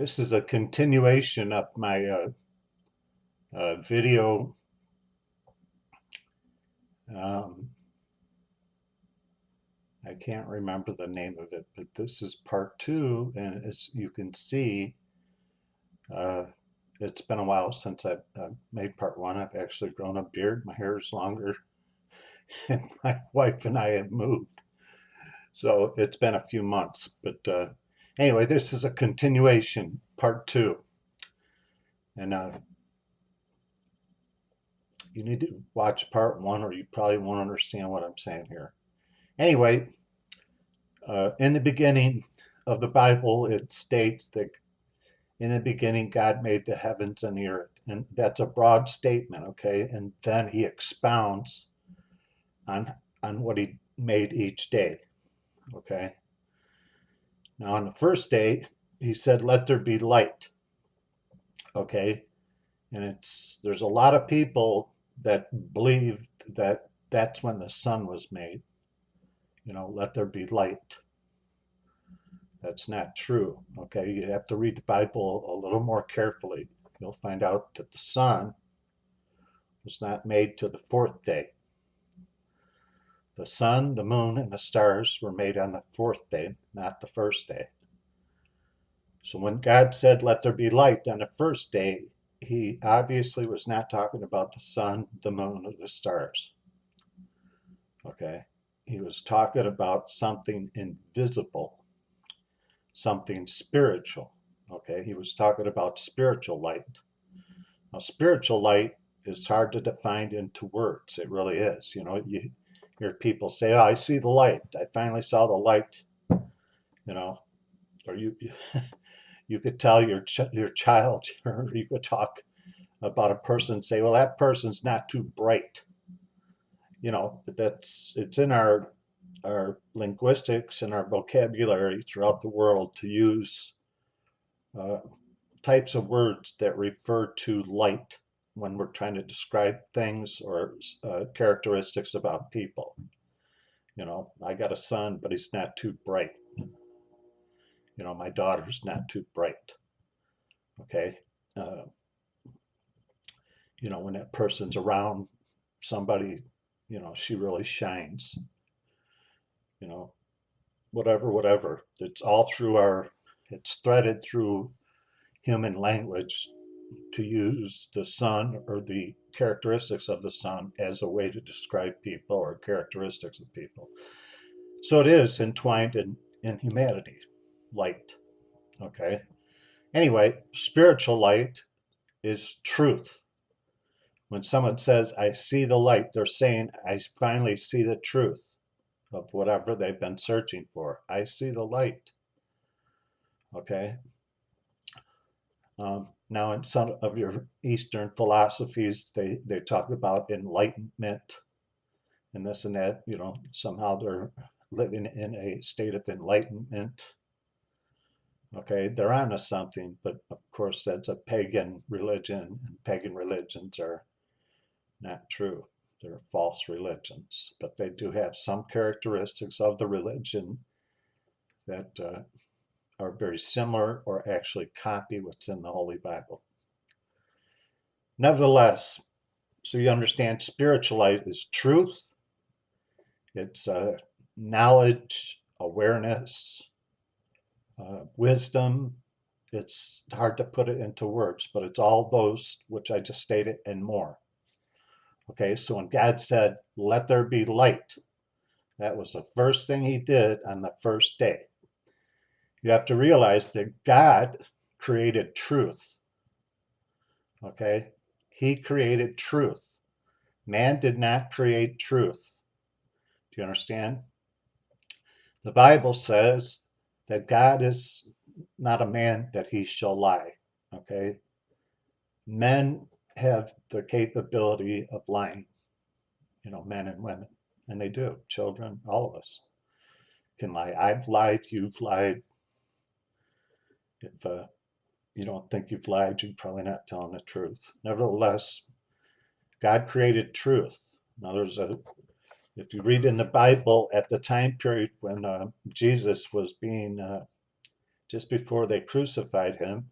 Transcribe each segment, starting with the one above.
This is a continuation of my video. Um, I can't remember the name of it, but this is part two, and as you can see, uh, it's been a while since I've made part one. I've actually grown a beard, my hair is longer, and my wife and I have moved. So it's been a few months, but anyway, this is a continuation, part two, and you need to watch part one, or you probably won't understand what I'm saying here. Anyway, in the beginning of the Bible, it states that in the beginning, God made the heavens and the earth. And that's a broad statement, okay? And then he expounds on, on what he made each day, okay? Now, on the first day, he said, let there be light, okay? And there's a lot of people that believe that that's when the sun was made. Let there be light. That's not true. Okay, you have to read the Bible a little more carefully. You'll find out that the sun was not made till the fourth day. The sun, the moon, and the stars were made on the fourth day, not the first day. So when God said, let there be light on the first day, he obviously was not talking about the sun, the moon, or the stars. Okay, he was talking about something invisible, something spiritual. Okay, he was talking about spiritual light. Now, spiritual light is hard to define into words. It really is. You hear people say, "Oh, I see the light. I finally saw the light." You know, or you could tell your child, or you could talk about a person and say, "Well, that person's not too bright." It's in our linguistics and our vocabulary throughout the world to use uh, types of words that refer to light when we're trying to describe things or characteristics about people. I got a son, but he's not too bright. My daughter's not too bright. Okay. Uh, when that person's around somebody, she really shines. You know, whatever. It's threaded through human language to use the sun or the characteristics of the sun as a way to describe people or characteristics of people. So it is entwined in humanity, light. Okay. Anyway, spiritual light is truth. When someone says, I see the light, they're saying, I finally see the truth of whatever they've been searching for. I see the light. Okay. Now, in some of your Eastern philosophies, they talk about enlightenment and this and that. Somehow they're living in a state of enlightenment. Okay, they're onto something, but of course, that's a pagan religion, and pagan religions are not true. They're false religions, but they do have some characteristics of the religion that are very similar or actually copy what's in the Holy Bible. Nevertheless, so you understand, spiritual light is truth, it's knowledge, awareness, wisdom. It's hard to put it into words, but it's all those which I just stated and more. Okay, so when God said, let there be light, that was the first thing he did on the first day. You have to realize that God created truth. Okay, he created truth. Man did not create truth. Do you understand? The Bible says that God is not a man that he shall lie. Okay, men have the capability of lying, men and women, and they do. Children, all of us can lie. I've lied, you've lied. If you don't think you've lied, you're probably not telling the truth. Nevertheless, God created truth. Now, if you read in the Bible at the time period when Jesus was being just before they crucified him.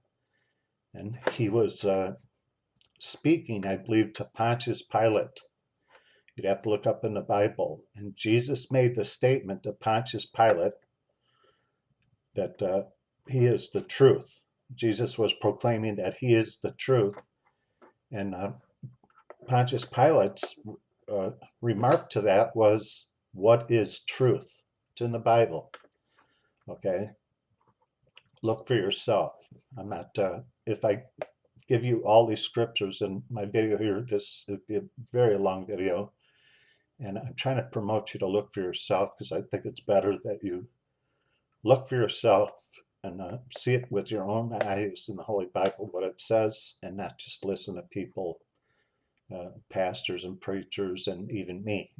And he was speaking, I believe, to Pontius Pilate. You'd have to look up in the Bible. And Jesus made the statement to Pontius Pilate that he is the truth. Jesus was proclaiming that he is the truth. And Pontius Pilate's remark to that was, "What is truth?" It's in the Bible. Okay? Look for yourself. I'm not, if I give you all these scriptures in my video here, this would be a very long video. And I'm trying to promote you to look for yourself because I think it's better that you look for yourself and see it with your own eyes in the Holy Bible, what it says, and not just listen to people, pastors and preachers, and even me.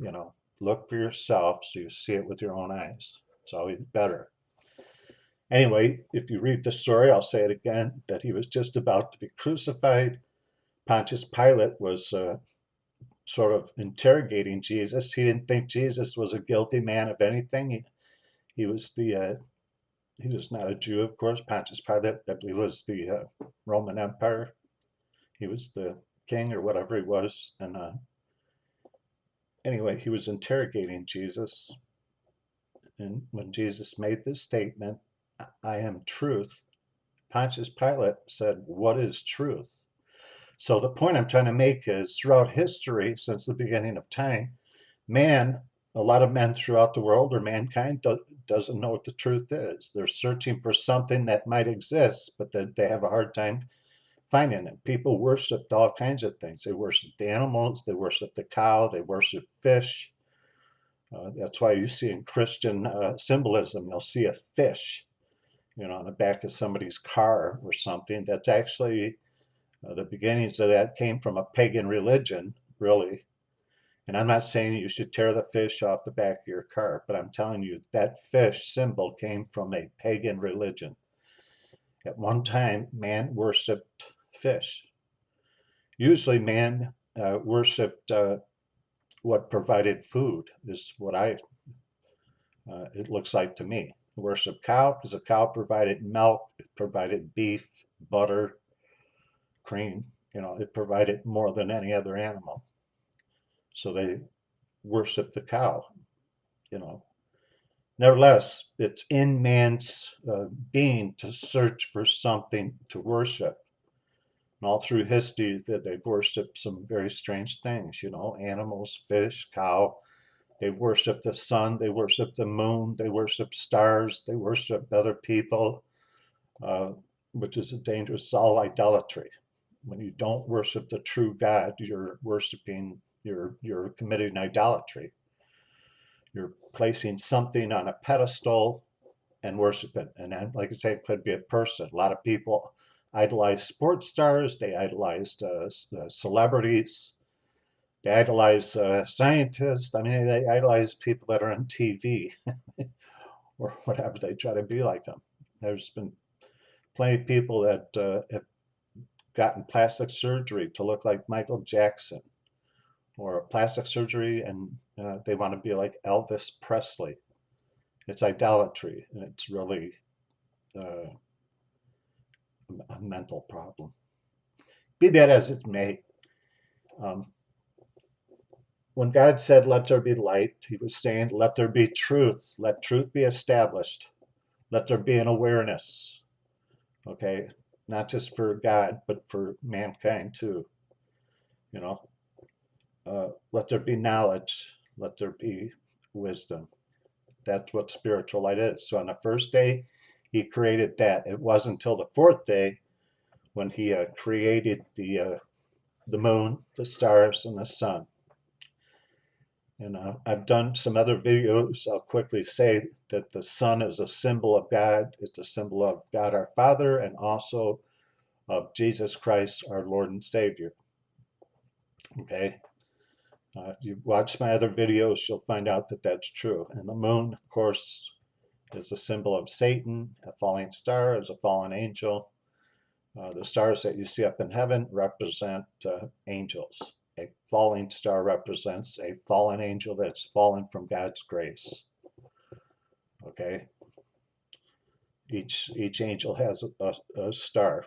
Look for yourself so you see it with your own eyes. It's always better. Anyway, if you read the story, I'll say it again, that he was just about to be crucified. Pontius Pilate was sort of interrogating Jesus. He didn't think Jesus was a guilty man of anything. He was he was not a Jew, of course. Pontius Pilate, I believe, was the Roman Empire. He was the king or whatever he was. And anyway, he was interrogating Jesus. And when Jesus made this statement, "I am truth," Pontius Pilate said, "What is truth?" So the point I'm trying to make is throughout history, since the beginning of time, a lot of men throughout the world, or mankind, doesn't know what the truth is. They're searching for something that might exist, but they have a hard time finding it. People worshiped all kinds of things. They worshiped the animals, they worshiped the cow, they worshiped fish. That's why you see in Christian symbolism, you'll see a fish, on the back of somebody's car or something. That's actually the beginnings of that came from a pagan religion, really. And I'm not saying you should tear the fish off the back of your car, but I'm telling you that fish symbol came from a pagan religion. At one time, man worshipped fish. Usually, man worshipped what provided food, is what it looks like to me. Worship cow because a cow provided milk, it provided beef, butter, cream. It provided more than any other animal. So they worship the cow. Nevertheless, it's in man's being to search for something to worship. And all through history, that they've worshipped some very strange things. Animals, fish, cow. They worship the sun. They worship the moon. They worship stars. They worship other people, which is a dangerous, all idolatry. When you don't worship the true God, you're worshiping, you're committing idolatry. You're placing something on a pedestal and worship it. And then, like I say, it could be a person. A lot of people idolize sports stars. They idolize celebrities. They idolize scientists. I mean, they idolize people that are on TV or whatever. They try to be like them. There's been plenty of people that have gotten plastic surgery to look like Michael Jackson, or plastic surgery, and they want to be like Elvis Presley. It's idolatry, and it's really a mental problem. Be that as it may, when God said, "Let there be light," he was saying, "Let there be truth. Let truth be established. Let there be an awareness." Okay? Not just for God, but for mankind too. Let there be knowledge. Let there be wisdom. That's what spiritual light is. So on the first day, he created that. It wasn't until the fourth day when he created the moon, the stars, and the sun. And I've done some other videos. I'll quickly say that the sun is a symbol of God. It's a symbol of God our Father, and also of Jesus Christ, our Lord and Savior. Okay? If you watch my other videos, you'll find out that that's true. And the moon, of course, is a symbol of Satan. A falling star is a fallen angel. The stars that you see up in heaven represent angels. A falling star represents a fallen angel that's fallen from God's grace. Okay? Each angel has a star.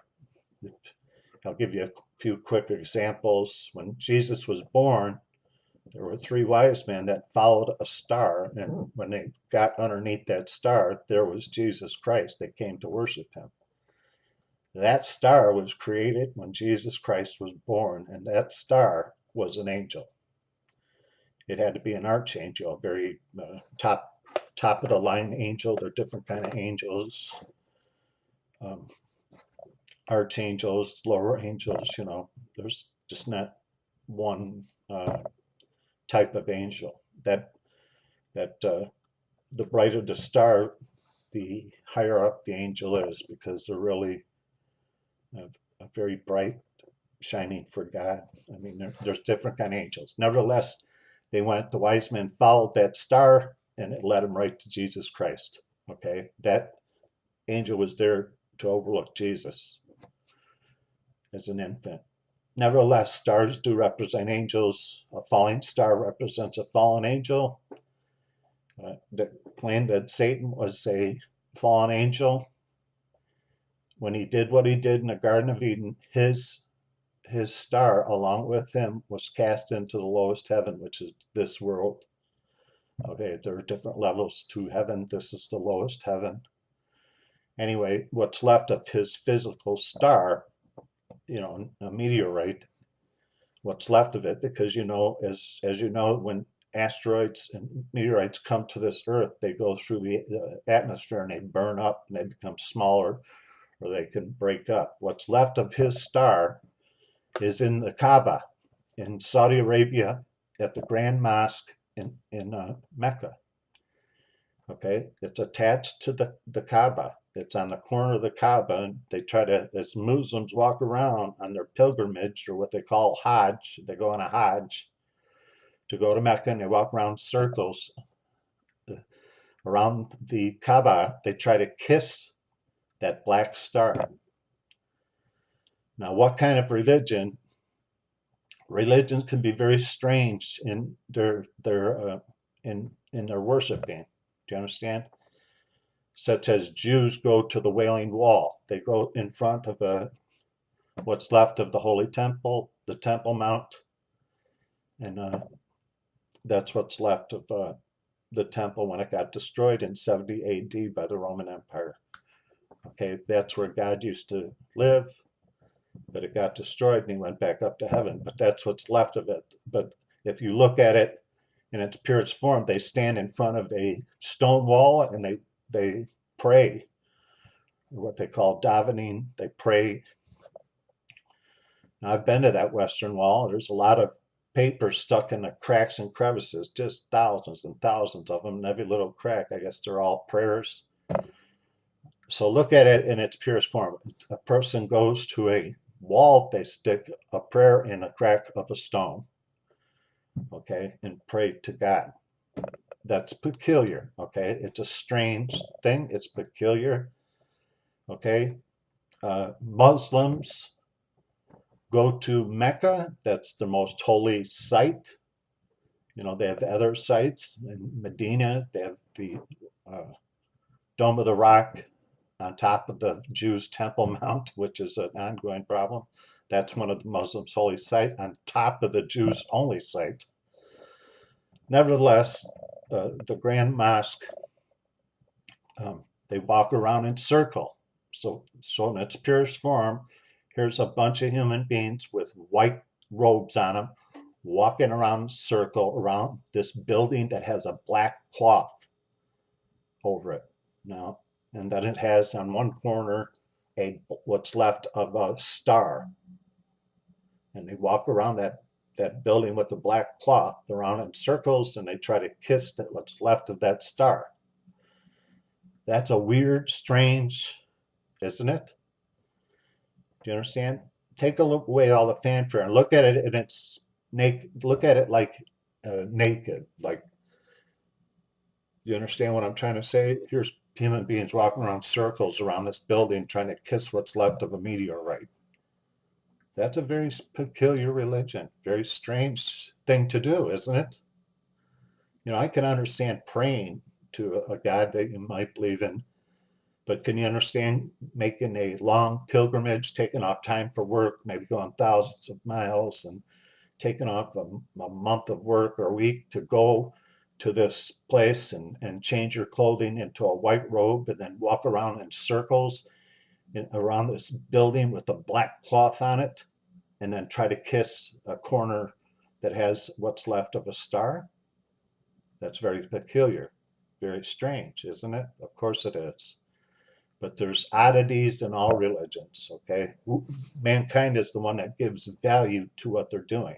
I'll give you a few quick examples. When Jesus was born, there were three wise men that followed a star, and when they got underneath that star, there was Jesus Christ. They came to worship him. That star was created when Jesus Christ was born, and that star was an angel. It had to be an archangel, a very top of the line angel. There are different kind of angels, um, archangels, lower angels. There's just not one type of angel. That the brighter the star, the higher up the angel is, because they're really a very bright, shining for God. I mean, there's different kind of angels. Nevertheless, the wise men followed that star, and it led them right to Jesus Christ. Okay, that angel was there to overlook Jesus as an infant. Nevertheless, stars do represent angels. A falling star represents a fallen angel. The claim that Satan was a fallen angel. When he did what he did in the Garden of Eden, his star, along with him, was cast into the lowest heaven, which is this world. Okay, there are different levels to heaven. This is the lowest heaven. Anyway, what's left of his physical star, a meteorite, what's left of it, because as you know, when asteroids and meteorites come to this earth, they go through the atmosphere and they burn up and they become smaller, or they can break up. What's left of his star is in the Kaaba in Saudi Arabia, at the Grand Mosque in Mecca. Okay, it's attached to the Kaaba. It's on the corner of the Kaaba, and they try to, as Muslims walk around on their pilgrimage, or what they call Hajj, they go on a Hajj to go to Mecca, and they walk around circles around the Kaaba. They try to kiss that black star. Now, what kind of religions can be very strange in their in their worshiping. Do you understand? Such as Jews go to the Wailing Wall. They go in front of what's left of the Holy Temple, the Temple Mount, and that's what's left of the temple when it got destroyed in 70 A.D. by the Roman Empire. Okay, that's where God used to live, but it got destroyed and he went back up to heaven. But that's what's left of it. But if you look at it in its purest form, they stand in front of a stone wall and they pray, what they call davening. They pray. Now, I've been to that Western Wall. There's a lot of paper stuck in the cracks and crevices, just thousands and thousands of them in every little crack. I guess they're all prayers. So look at it in its purest form. A person goes to a wall, they stick a prayer in a crack of a stone, okay, and pray to God. That's peculiar, okay? It's a strange thing. It's peculiar, okay? Muslims go to Mecca. That's the most holy site. They have other sites in Medina. They have the Dome of the Rock on top of the Jews' Temple Mount, which is an ongoing problem. That's one of the Muslims' holy site on top of the Jews' only site. Nevertheless, the Grand Mosque, they walk around in circle. So in its purest form, here's a bunch of human beings with white robes on them, walking around in a circle around this building that has a black cloth over it. Now, and then it has on one corner what's left of a star. And they walk around that building with the black cloth around in circles, and they try to kiss what's left of that star. That's a weird, strange, isn't it? Do you understand? Take a look away all the fanfare and look at it, and it's naked. Look at it like naked. Like, you understand what I'm trying to say? Here's human beings walking around circles around this building trying to kiss what's left of a meteorite. That's a very peculiar religion, very strange thing to do, isn't it? I can understand praying to a God that you might believe in, But can you understand making a long pilgrimage, taking off time for work, maybe going thousands of miles and taking off a month of work or a week to go to this place and change your clothing into a white robe and then walk around in circles around this building with a black cloth on it and then try to kiss a corner that has what's left of a star? That's very peculiar, very strange, isn't it? Of course it is. But there's oddities in all religions, okay? Mankind is the one that gives value to what they're doing,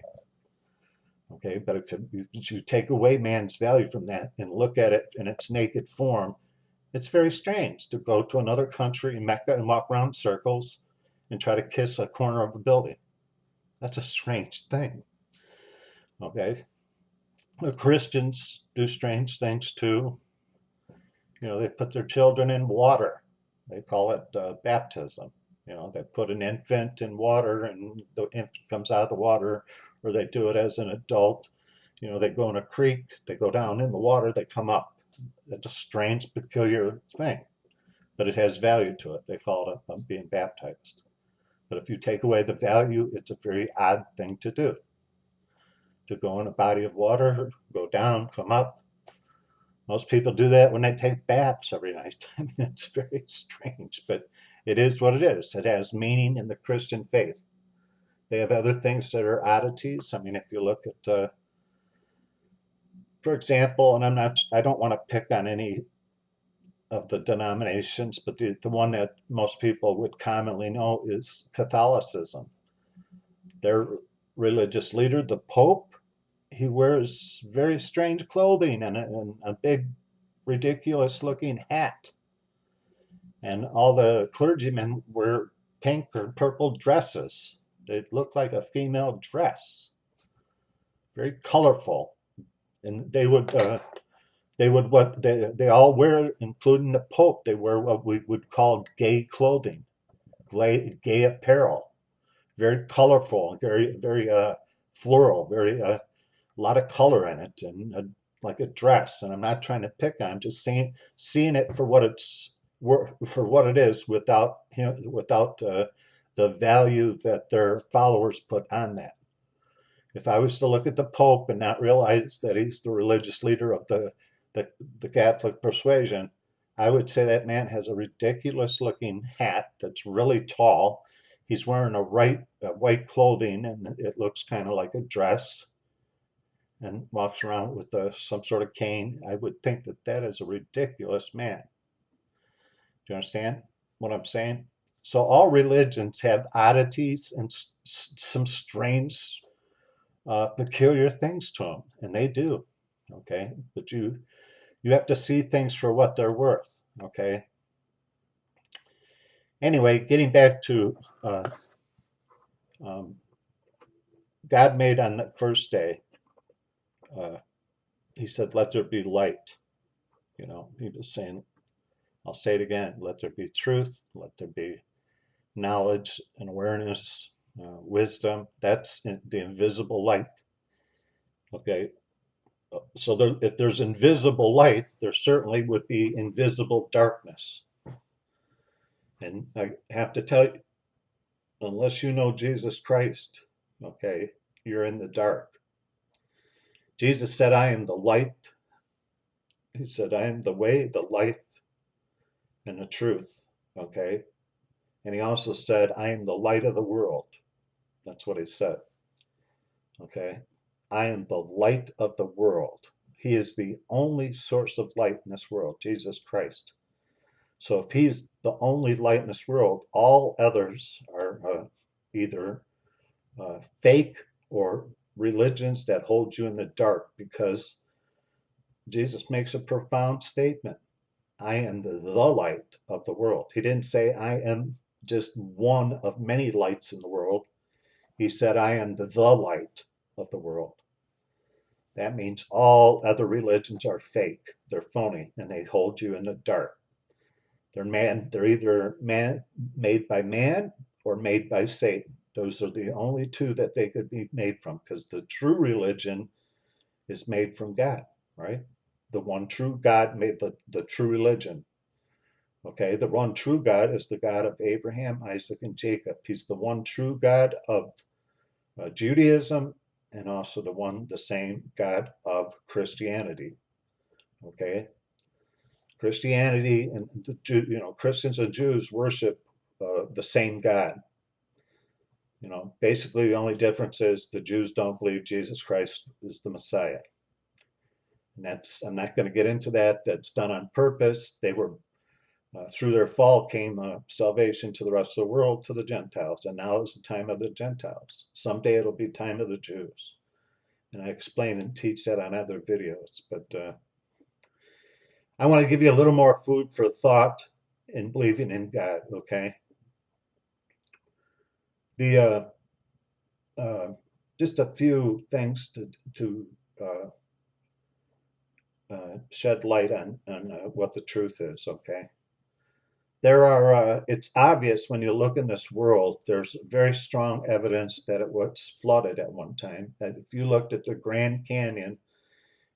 okay? But if you take away man's value from that and look at it in its naked form, it's very strange to go to another country, Mecca, and walk around in circles and try to kiss a corner of a building. That's a strange thing, okay? The Christians do strange things too. You know, they put their children in water. They call it baptism. You know, they put an infant in water and the infant comes out of the water, or they do it as an adult. You know, they go in a creek, they go down in the water, they come up. It's a strange, peculiar thing, but it has value to it. They call it being baptized. But if you take away the value, it's a very odd thing to do. To go in a body of water, go down, come up. Most people do that when they take baths every night. I mean, it's very strange, but it is what it is. It has meaning in the Christian faith. They have other things that are oddities. I mean, if you look at, for example, and I don't want to pick on any of the denominations, but the one that most people would commonly know is Catholicism. Their religious leader, the Pope, he wears very strange clothing and a big, ridiculous looking hat. And all the clergymen wear pink or purple dresses. They look like a female dress, very colorful. And they all wear, including the Pope, they wear what we would call gay clothing, gay apparel, very colorful, very floral, very a lot of color in it, and like a dress. And I'm not trying to pick on, I'm just seeing it for what it is, without the value that their followers put on that. If I was to look at the Pope and not realize that he's the religious leader of the Catholic persuasion, I would say that man has a ridiculous looking hat that's really tall. He's wearing a white clothing and it looks kind of like a dress, and walks around with some sort of cane. I would think that that is a ridiculous man. Do you understand what I'm saying? So all religions have oddities and some strange, peculiar things to them, and they do. Okay, but you have to see things for what they're worth. Okay. Anyway, getting back to um, God made on the first day. Uh, he said, "Let there be light." You know, he was saying, I'll say it again: let there be truth, let there be knowledge and awareness, wisdom. That's the invisible light. Okay, so if there's invisible light, there certainly would be invisible darkness. And I have to tell you, unless you know Jesus Christ, okay, you're in the dark. Jesus said, "I am the light." He said, "I am the way, the life, and the truth." Okay. And he also said, "I am the light of the world." That's what he said. Okay. I am the light of the world. He is the only source of light in this world, Jesus Christ. So if he's the only light in this world, all others are either fake or religions that hold you in the dark, because Jesus makes a profound statement. I am the light of the world. He didn't say I am just one of many lights in the world. He said, I am the light of the world. That means all other religions are fake, they're phony, and they hold you in the dark. They're either made by man or made by Satan. Those are the only two that they could be made from, because the true religion is made from God, right? The one true God made the true religion. Okay, the one true God is the God of Abraham, Isaac, and Jacob. He's the one true God of Judaism, and also the same God of Christianity. Okay, Christianity and Christians and Jews worship the same God. Basically the only difference is the Jews don't believe Jesus Christ is the Messiah. And I'm not going to get into that. That's done on purpose. They were through their fall came salvation to the rest of the world, to the Gentiles, and now is the time of the Gentiles. Someday it'll be time of the Jews, and I explain and teach that on other videos. But I want to give you a little more food for thought in believing in God. Okay, the just a few things to uh, shed light on what the truth is. Okay. It's obvious when you look in this world, there's very strong evidence that it was flooded at one time. And if you looked at the Grand Canyon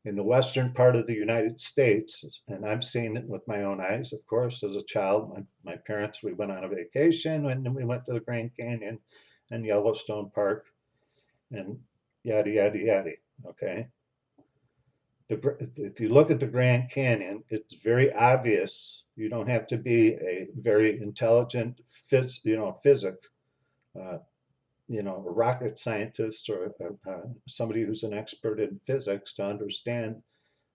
in the western part of the United States, and I've seen it with my own eyes, of course, as a child, my parents, we went on a vacation and we went to the Grand Canyon and Yellowstone Park and yada, yada, yada. Okay. If you look at the Grand Canyon, it's very obvious. You don't have to be a very intelligent physic, uh, a rocket scientist or somebody who's an expert in physics to understand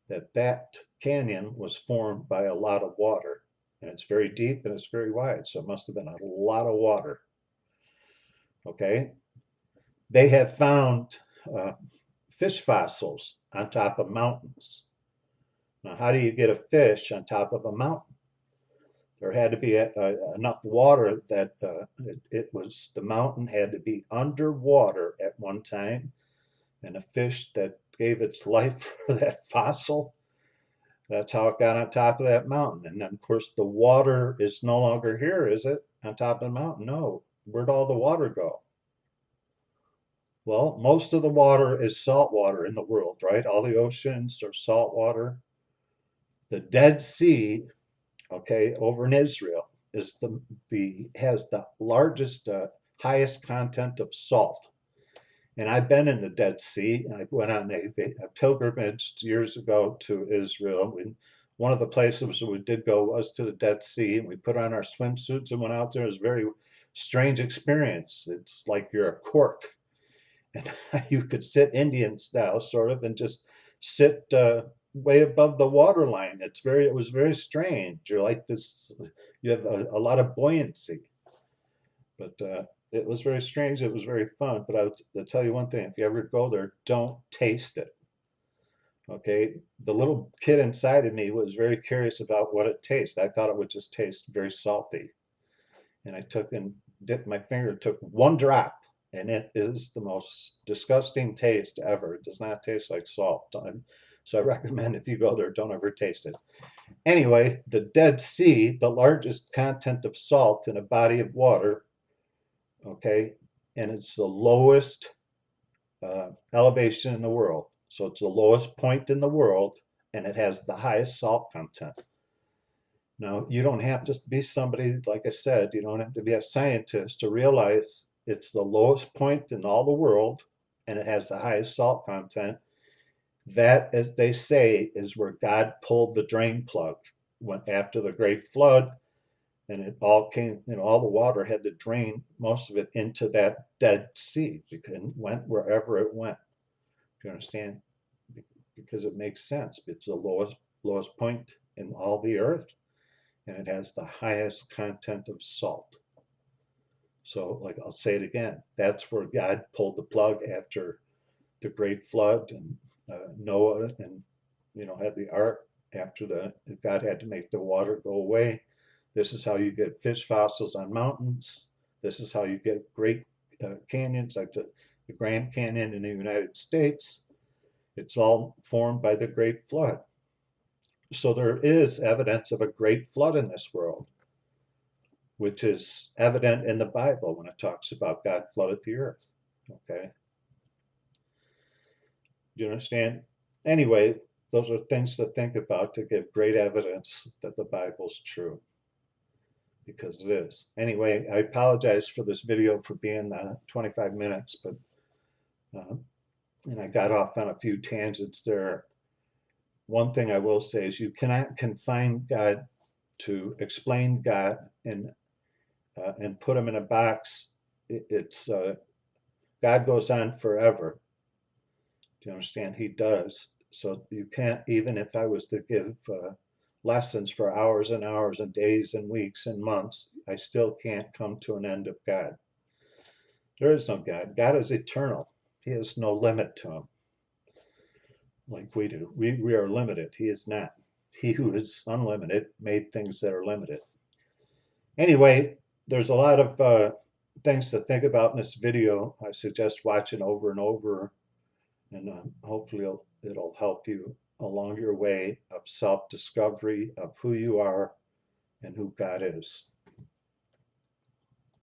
that canyon was formed by a lot of water. And it's very deep and it's very wide, so it must have been a lot of water. Okay? They have found fish fossils on top of mountains. Now, how do you get a fish on top of a mountain? There had to be enough water that the mountain had to be underwater at one time, and a fish that gave its life for that fossil, that's how it got on top of that mountain. And then, of course, the water is no longer here, is it? On top of the mountain? No. Where'd all the water go? Well, most of the water is salt water in the world, right? All the oceans are salt water. The Dead Sea, okay, over in Israel, is has the largest, highest content of salt. And I've been in the Dead Sea. I went on a pilgrimage years ago to Israel. One of the places we did go was to the Dead Sea, and we put on our swimsuits and went out there. It was a very strange experience. It's like you're a cork, and you could sit Indian style, sort of, and just sit way above the water line. It was very strange. You're like this, you have a lot of buoyancy, but it was very strange. It was very fun. But I'll tell you one thing: if you ever go there, don't taste it. Okay, the little kid inside of me was very curious about what it tastes. I thought it would just taste very salty, and I took and dipped my finger, took one drop, and it is the most disgusting taste ever. It does not taste like salt. So I recommend if you go there, don't ever taste it. Anyway, the Dead Sea, the largest content of salt in a body of water, okay, and it's the lowest elevation in the world. So it's the lowest point in the world, and it has the highest salt content. Now, you don't have to be somebody, like I said, you don't have to be a scientist to realize it's the lowest point in all the world, and it has the highest salt content. That, as they say, is where God pulled the drain plug when after the great flood, and it all came, all the water had to drain most of it into that Dead Sea and went wherever it went. Do you understand? Because it makes sense. It's the lowest point in all the earth, and it has the highest content of salt. So, like I'll say it again, that's where God pulled the plug after the great flood, and Noah, and had the ark after God had to make the water go away. This is how you get fish fossils on mountains. This is how you get great canyons like the Grand Canyon in the United States. It's all formed by the Great Flood. So there is evidence of a great flood in this world, which is evident in the Bible when it talks about God flooded the earth. Okay. Do you understand? Anyway, those are things to think about to give great evidence that the Bible's true. because it is. Anyway, I apologize for this video for being 25 minutes, but and I got off on a few tangents there. One thing I will say is you cannot confine God to explain God and put him in a box. It's God goes on forever. Do you understand? He does. So you can't, even if I was to give lessons for hours and hours and days and weeks and months, I still can't come to an end of God. There is no God. God is eternal. He has no limit to him like we do. We are limited. He is not. He who is unlimited made things that are limited. Anyway, there's a lot of things to think about in this video. I suggest watching over and over, and hopefully it'll help you along your way of self-discovery of who you are and who God is.